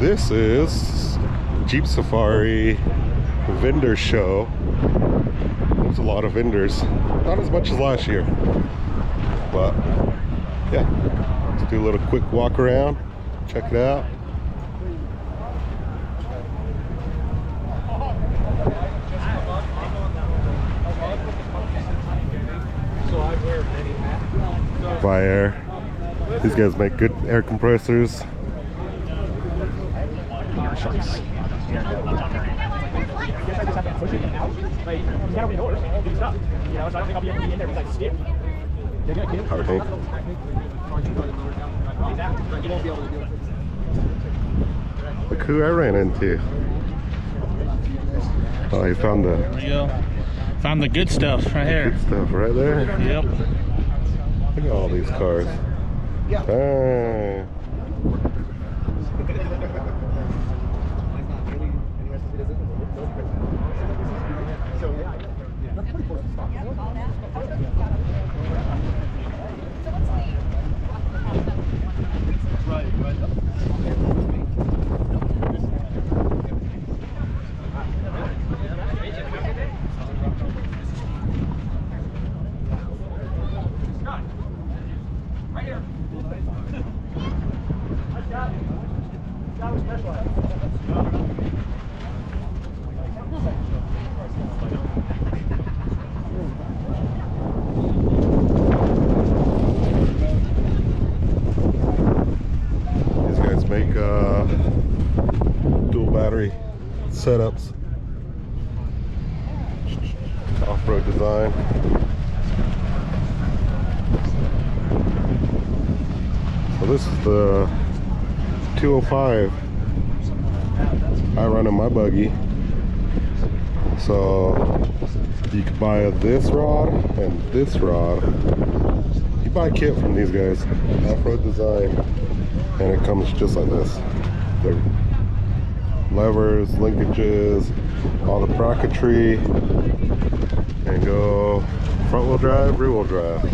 This is Jeep Safari vendor show. There's a lot of vendors, not as much as last year, but yeah, let's do a little quick walk around, check it out. By Air, these guys make good air compressors. Power tank. Look who I ran into. Oh, he found the. There we go. Found the good stuff right here. Good stuff right there. Yep. Look at all these cars. Dang. Make dual battery setups, off-road design. So this is the 205 I run in my buggy. So you can buy this rod and this rod. You buy a kit from these guys, off-road design. And it comes just like this. The levers, linkages, all the bracketry, and go front wheel drive, rear wheel drive.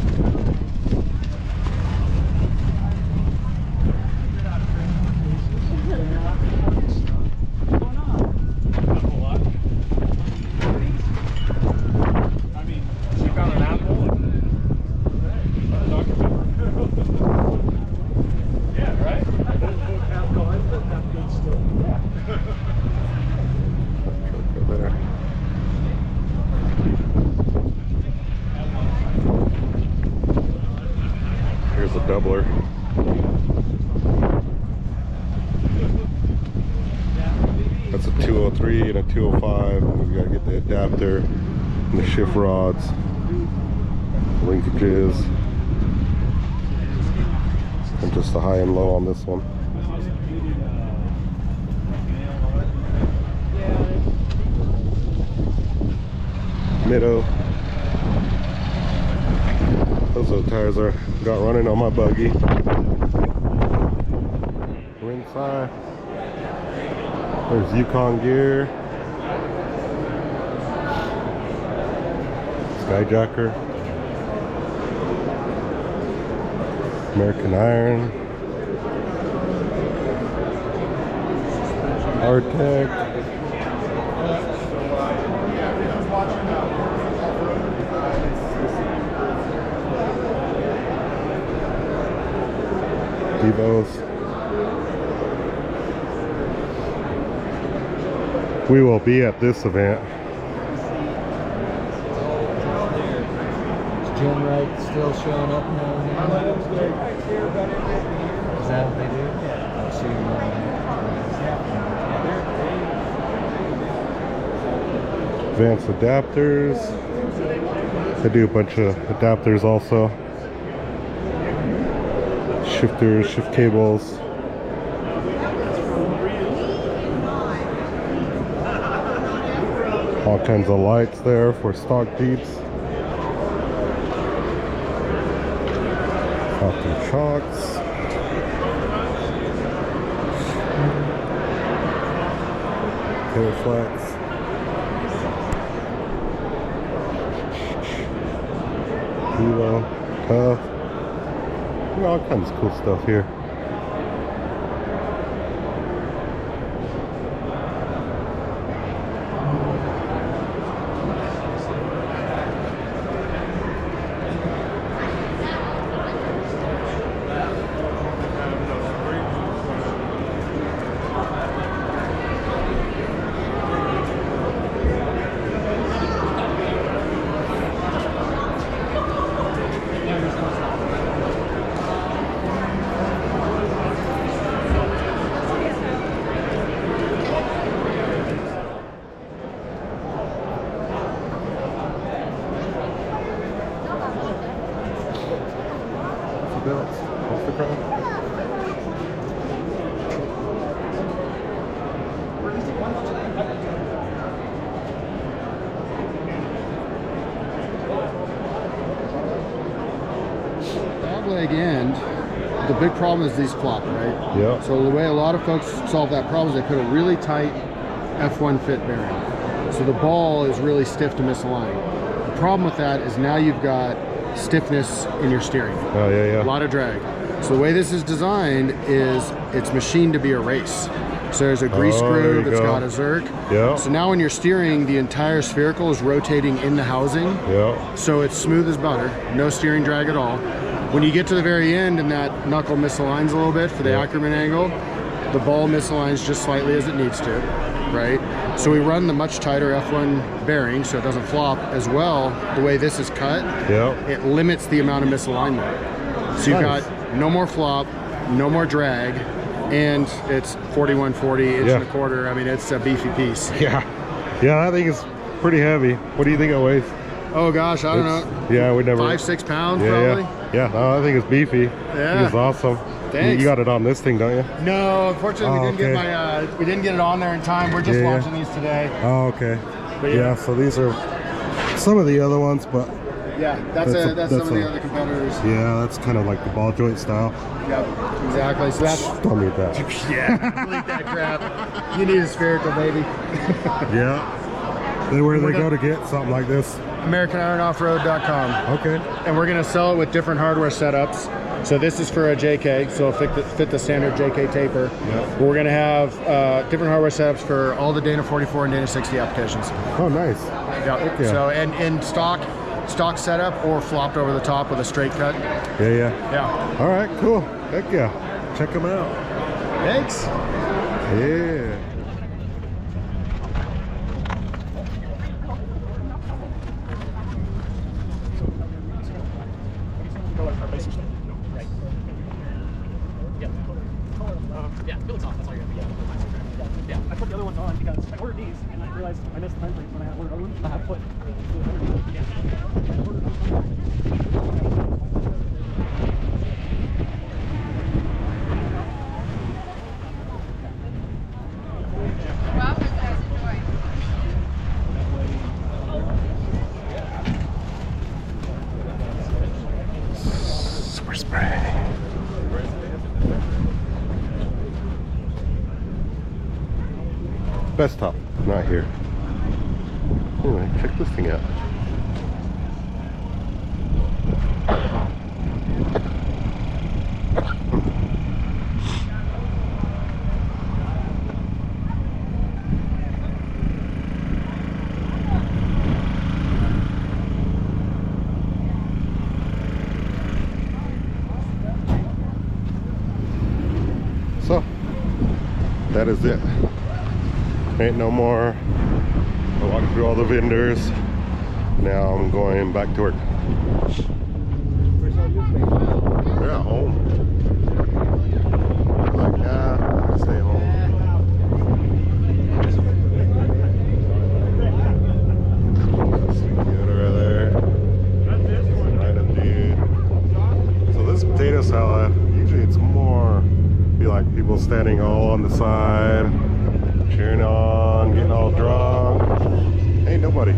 Here's a doubler. That's a 203 and a 205. And we gotta get the adapter and the shift rods, linkages, and just the high and low on this one. Middo. Those are the tires I got running on my buggy. We're inside. There's Yukon gear. Skyjacker. American Iron. Artec. Devos. We will be at this event. Is Jim Wright still showing up now? Is that what they do? Yeah. I'll see you Advanced adapters. They do a bunch of adapters also. Shifters, shift cables. All kinds of lights there for stock Jeeps. Falcon shocks. Tail flaps. Kilo, tough. All kinds of cool stuff here. the big problem is these flop, right? Yeah. So the way a lot of folks solve that problem is they put a really tight F1 fit bearing. So the ball is really stiff to misalign. The problem with that is now you've got stiffness in your steering. Oh, yeah, yeah. A lot of drag. So the way this is designed is it's machined to be a race. So there's a grease screw that's got a zerk. Yeah. So now when you're steering, the entire spherical is rotating in the housing. Yeah. So it's smooth as butter, no steering drag at all. When you get to the very end and that knuckle misaligns a little bit for the Ackerman angle, the ball misaligns just slightly as it needs to, right? So we run the much tighter F1 bearing so it doesn't flop as well. The way this is cut, it limits the amount of misalignment. So you've got no more flop, no more drag, and it's 4140 inch and a quarter. I mean, it's a beefy piece. Yeah. Yeah, I think it's pretty heavy. What do you think it weighs? Oh gosh, I don't know. Yeah, we never. 5-6 pounds probably. Yeah, no, I think it's beefy. Yeah. I think it's awesome. Thanks. You got it on this thing, don't you? No, unfortunately, we didn't get my. We didn't get it on there in time. We're just launching these today. Oh, okay. But yeah, so these are some of the other ones, but yeah, that's some of the other competitors. Yeah, that's kind of like the ball joint style. Yep, exactly. So that's. Don't need that. Yeah, delete that crap. You need a spherical, baby. Yeah. Then where do they go to get something like this? AmericanIronOffroad.com. Okay. And we're gonna sell it with different hardware setups. So this is for a JK, so it'll fit the standard JK taper. Yep. We're gonna have different hardware setups for all the Dana 44 and Dana 60 applications. Oh, nice. Yeah. So and in stock setup or flopped over the top with a straight cut. Yeah. All right, cool. Heck yeah. Check them out. Thanks. Yeah. Yeah, it looks off. That's all you have to get. Yeah, I put the other ones on because I ordered these and I realized I missed the time frame when I ordered other ones. I put Super spray. Best top, not here. Anyway, check this thing out. So, that is it. Ain't no more. I walked through all the vendors. Now I'm going back to work. They're at home. I'm like, nah, I'm gonna stay home. Computer there. Random dude. So this potato salad, usually it's more be like people standing all on the side, cheering on, getting all drunk. Ain't nobody.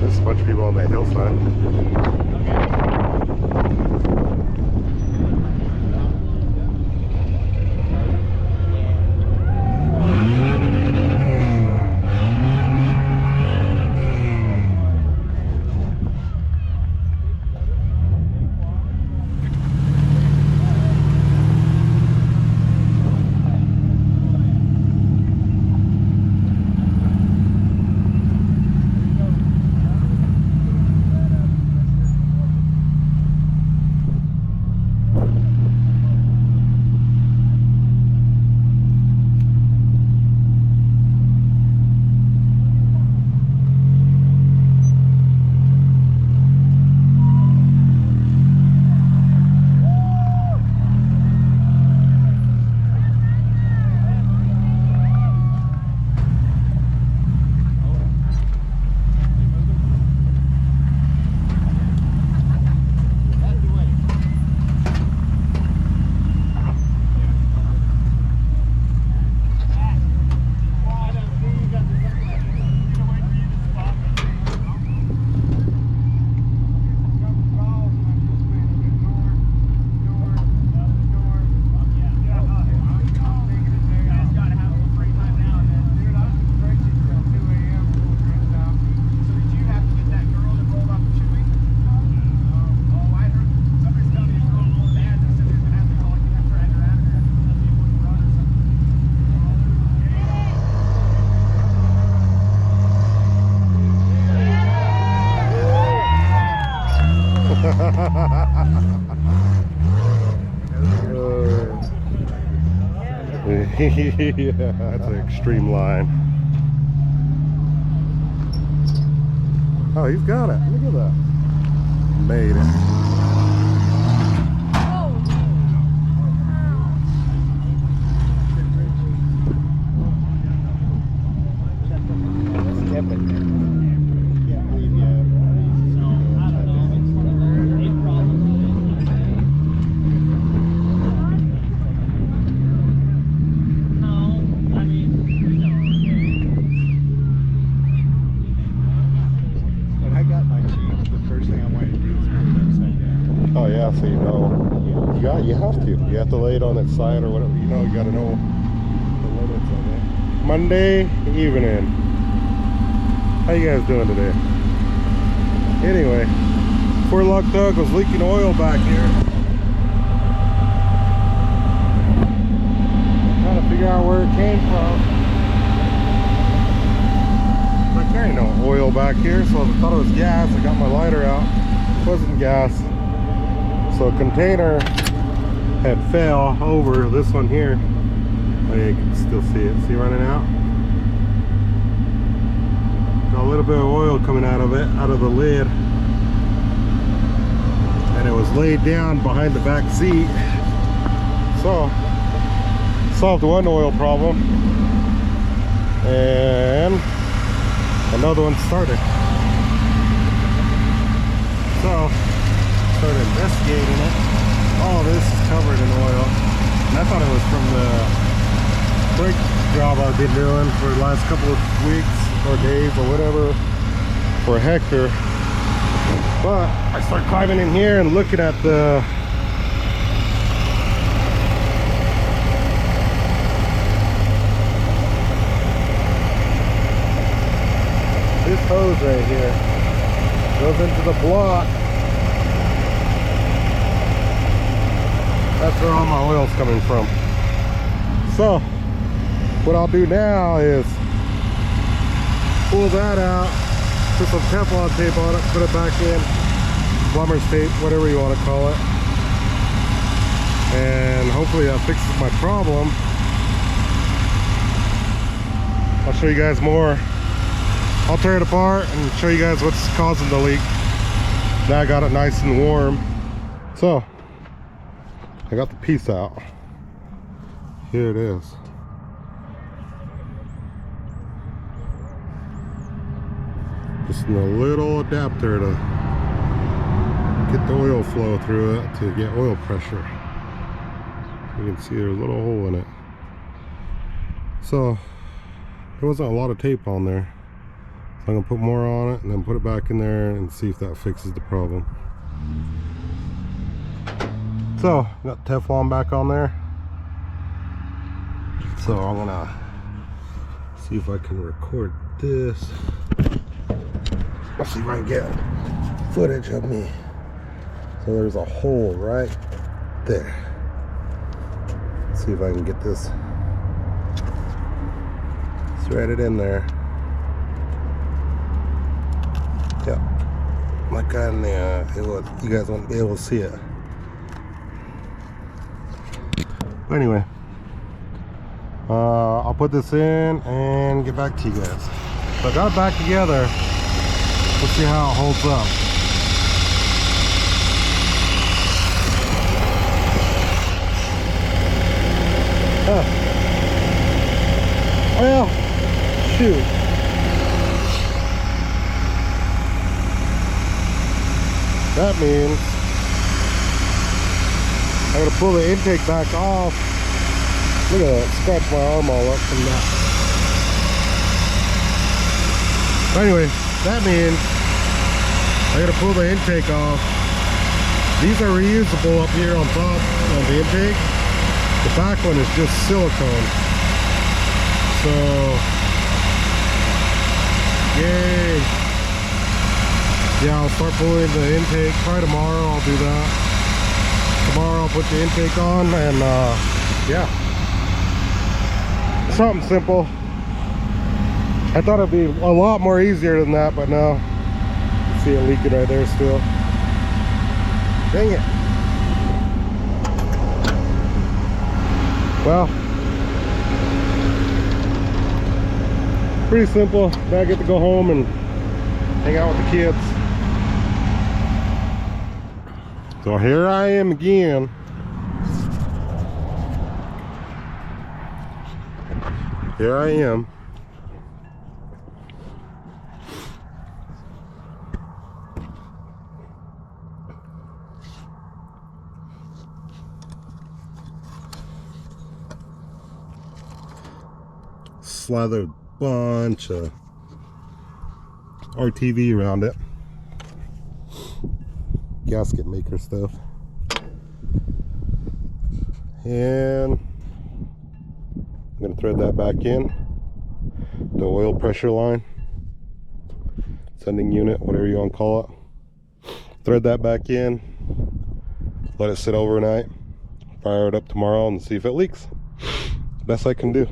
There's a bunch of people on that hillside. Yeah, that's an extreme line. Oh, he's got it. Look at that. Made it. Oh yeah, so you know, you have to. You have to lay it on its side or whatever. You know, you got to know the limits on it. Monday evening. How you guys doing today? Anyway, poor luck Doug was leaking oil back here. Trying to figure out where it came from. Like there ain't no oil back here, so I thought it was gas. I got my lighter out. It wasn't gas. So a container had fell over this one here. Oh, yeah, you can still see it. See running out? Got a little bit of oil coming out of it, out of the lid. And it was laid down behind the back seat. So, solved one oil problem. And another one started. So, started investigating it. All this is covered in oil. And I thought it was from the brake job I've been doing for the last couple of weeks or days or whatever for Hector. But I start climbing in here and looking at the this hose right here goes into the block. That's where all my oil's coming from. So what I'll do now is pull that out, put some Teflon tape on it, put it back in, plumber's tape, whatever you want to call it, and hopefully that fixes my problem. I'll show you guys more. I'll tear it apart and show you guys what's causing the leak. Now I got it nice and warm. So I got the piece out. Here it is. Just a little adapter to get the oil flow through it to get oil pressure. You can see there's a little hole in it. So there wasn't a lot of tape on there. So I'm gonna put more on it and then put it back in there and see if that fixes the problem. So, got Teflon back on there. So I'm gonna see if I can record this. Let's see if I can get footage of me. So there's a hole right there. Let's see if I can get this threaded in there. Yeah, like on the you guys won't be able to see it. Anyway, I'll put this in and get back to you guys. So I got it back together. Let's see how it holds up. Well, shoot. That means I'm gonna pull the intake back off. Look at that, scratch my arm all up from that. But anyway, that means I gotta pull the intake off. These are reusable up here on top of the intake. The back one is just silicone. So, yay. Yeah, I'll start pulling the intake. Probably tomorrow I'll do that. Tomorrow I'll put the intake on and yeah. Something simple. I thought it'd be a lot more easier than that, but no. You see it leaking right there still. Dang it. Well, Pretty simple. Now I get to go home and hang out with the kids. So here I am again. Here I am. Slathered bunch of RTV around it. Gasket maker stuff. And I'm going to thread that back in. The oil pressure line. Sending unit, whatever you want to call it. Thread that back in. Let it sit overnight. Fire it up tomorrow and see if it leaks. Best I can do.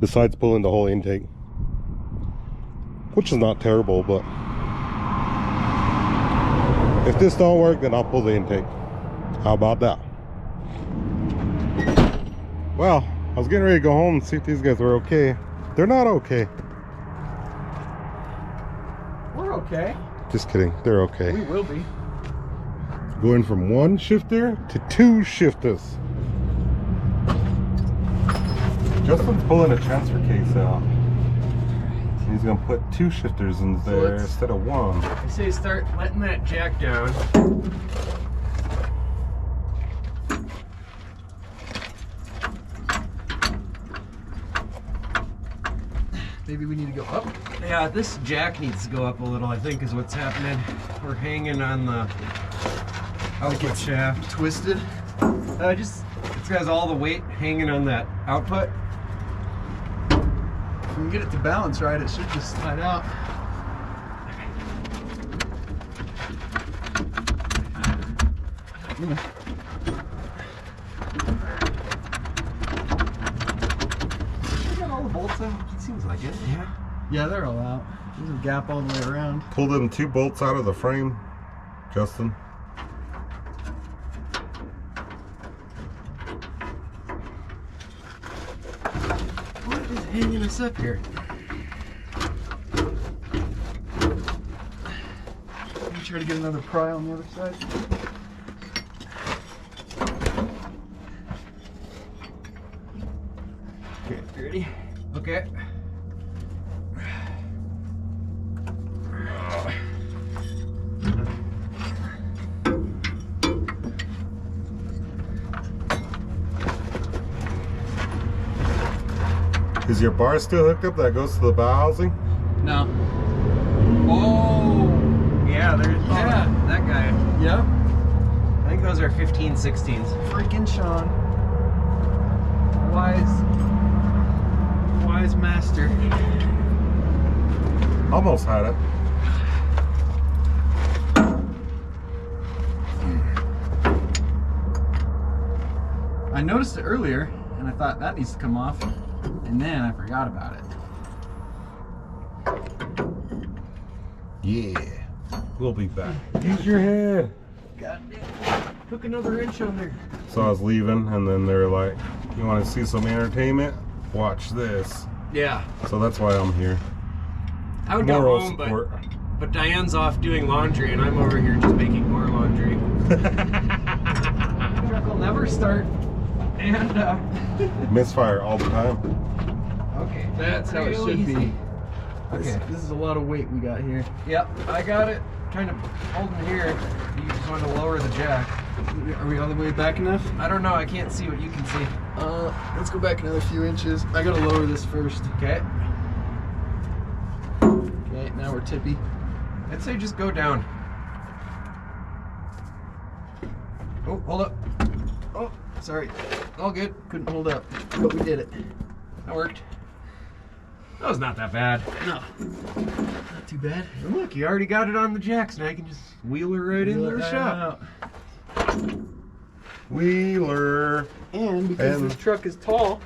Besides pulling the whole intake, which is not terrible, but if this don't work, then I'll pull the intake. How about that? Well, I was getting ready to go home and see if these guys were okay. They're not okay. We're okay. Just kidding, they're okay. We will be. Going from 1 shifter to 2 shifters. Justin's pulling a transfer case out. He's gonna put 2 shifters in there instead of 1. I say start letting that jack down. Maybe we need to go up. Yeah, this jack needs to go up a little, I think, is what's happening. We're hanging on the output shaft. Twisted. Just, it's got all the weight hanging on that output. If we can get it to balance right, it should just slide out. Got all the bolts out? It seems like it, yeah. Yeah, they're all out. There's a gap all the way around. Pull them 2 bolts out of the frame, Justin. What is hanging us up here? Let me try to get another pry on the other side. Okay, ready? Okay. Is your bar still hooked up that goes to the bow housing? No. Oh! Yeah, there's that guy. Yep. I think those are 15, 16s. Freaking Shawn. Wise master. Almost had it. I noticed it earlier, and I thought that needs to come off, and then I forgot about it. Yeah. We'll be back. Use your head. God damn. Hook another inch on there. So I was leaving, and then they're like, you want to see some entertainment? Watch this. Yeah. So that's why I'm here. I would go Moral home, support. but Diane's off doing laundry, and I'm over here just making more laundry. Truck will never start, and Misfire all the time. Okay. that's how it Real should easy. be. Okay. This is a lot of weight we got here. Yep, I got it. Kind of holding here. You just want to lower the jack. Are we all the way back enough? I don't know. I can't see what you can see. Let's go back another few inches. I gotta lower this first. Okay. Okay, now we're tippy. I'd say just go down. Oh, hold up. Oh, sorry. All good. Couldn't hold up, but we did it. That worked. That was not that bad. No, not too bad. And look, you already got it on the jacks. Now I can just wheel her right into the shop. Wheeler. And because And- this truck is tall,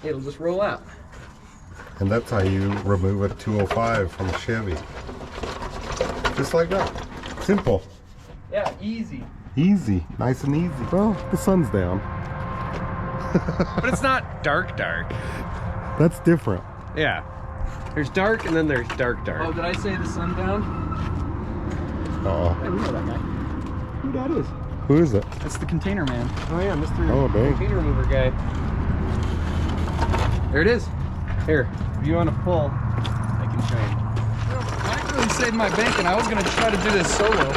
it'll just roll out. And that's how you remove a 205 from a Chevy. Just like that. Simple. Yeah, easy. Easy. Nice and easy. Well, the sun's down. But it's not dark. That's different. Yeah. There's dark and then there's dark. Oh, did I say the sundown? Uh-oh. Hey, we know that guy. Who that is? Who is it? That's the container man. Oh yeah, Mr. Oh, dang. Container remover guy. There it is. Here, if you want to pull, I can train. I really saved my bacon. I was gonna try to do this solo.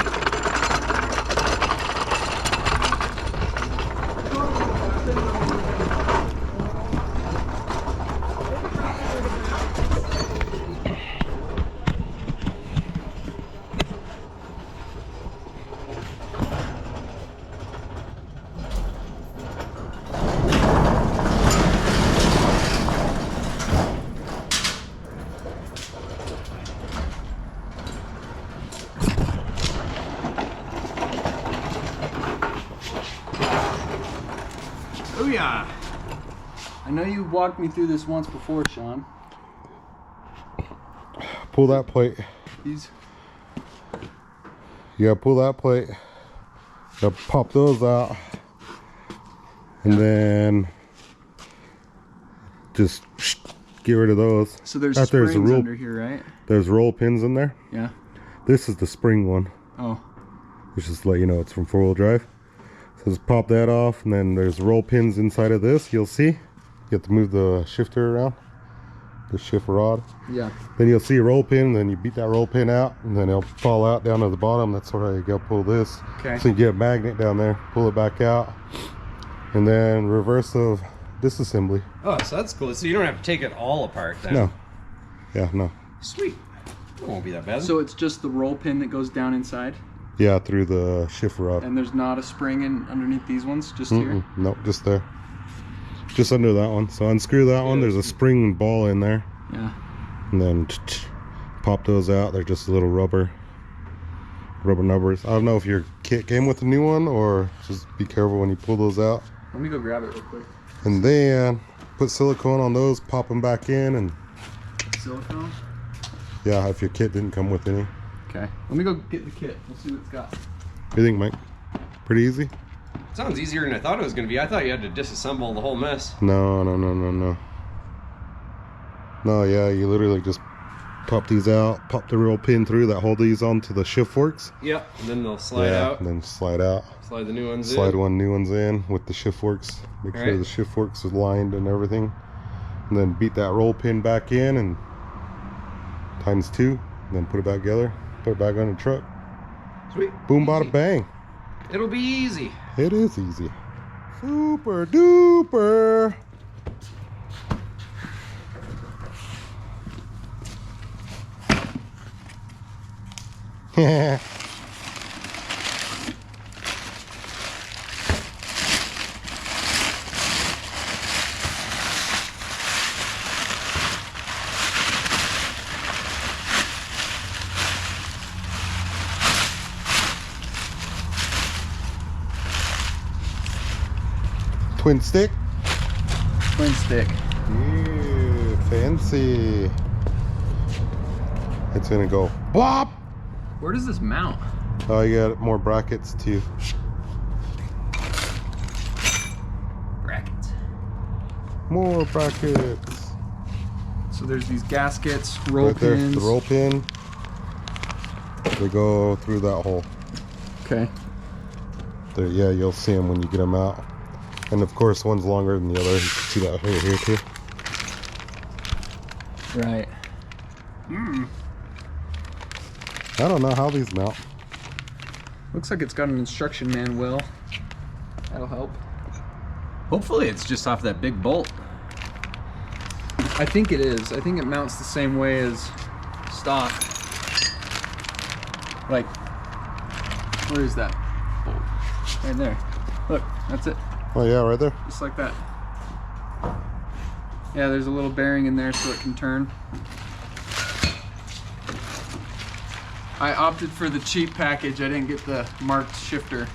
Oh yeah. I know you walked me through this once before, Shawn. Pull that plate. These. You gotta pull that plate. You gotta pop those out. And then just get rid of those. So there's After springs roll, under here, right? There's roll pins in there. Yeah. This is the spring one, Oh. which is to let you know it's from 4-wheel drive. So just pop that off, and then there's roll pins inside of this. You'll see. You have to move the shifter around, the shift rod. Yeah. Then you'll see a roll pin, then you beat that roll pin out, and then it'll fall out down to the bottom. That's where you gotta pull this. Okay. So you get a magnet down there, pull it back out, and then reverse of disassembly. Oh, so that's cool. So you don't have to take it all apart then. No. Yeah, no. Sweet. It won't be that bad. So it's just the roll pin that goes down inside, Yeah, through the shift rod. and there's not a spring in underneath these ones, just here. Nope, just there. Just under that one. So unscrew that one. There's a spring ball in there. Yeah. And then pop those out. They're just little rubber nubbers. I don't know if your kit came with a new one, or just be careful when you pull those out. Let me go grab it real quick. And then put silicone on those, pop them back in, and Silicone. yeah, if your kit didn't come with any. Okay. Let me go get the kit. We'll see what it's got. What do you think, Mike? Pretty easy? Sounds easier than I thought it was going to be. I thought you had to disassemble the whole mess. No. No, yeah, you literally just pop these out, pop the roll pin through that hold these onto the shift forks. Yep. And then they'll slide Yeah, out. and then slide out. Slide the new ones Slide in. new ones in with the shift forks. Make sure Alright. the shift forks is lined and everything. And then beat that roll pin back in and times 2. And then put it back together. Put it back on the truck. Sweet. Boom, bada, Easy. bang. It'll be easy. It is easy. Super duper. Twin stick. Twin stick. Yeah, fancy. It's gonna go bop. Where does this mount? Oh, you got more brackets too. Brackets. More brackets. So there's these gaskets, roll Right there, pins. the roll pin. They go through that hole. Okay. There, yeah, you'll see them when you get them out. And of course, one's longer than the other. You can see that right here too. Right. I don't know how these mount. Looks like it's got an instruction manual. That'll help. Hopefully it's just off that big bolt. I think it is. I think it mounts the same way as stock. Like, where is that bolt? Right there. Look, that's it. Oh yeah, right there. Just like that. Yeah, there's a little bearing in there so it can turn. I opted for the cheap package. I didn't get the marked shifter.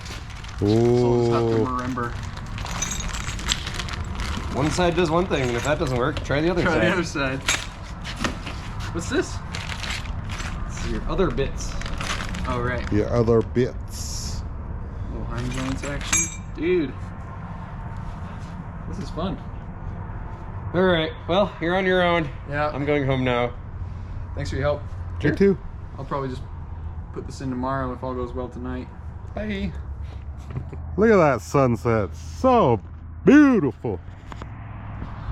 So I'll just have to Ooh. remember. One side does one thing, and if that doesn't work, try the other Try side. the other side. What's this? It's your other bits. Oh, right. Your other bits. Little hind joints action. Dude. This is fun. All right. Well, you're on your own. Yeah. I'm going home now. Thanks for your help. Me too. I'll probably just put this in tomorrow if all goes well tonight. Bye. Look at that sunset. So beautiful.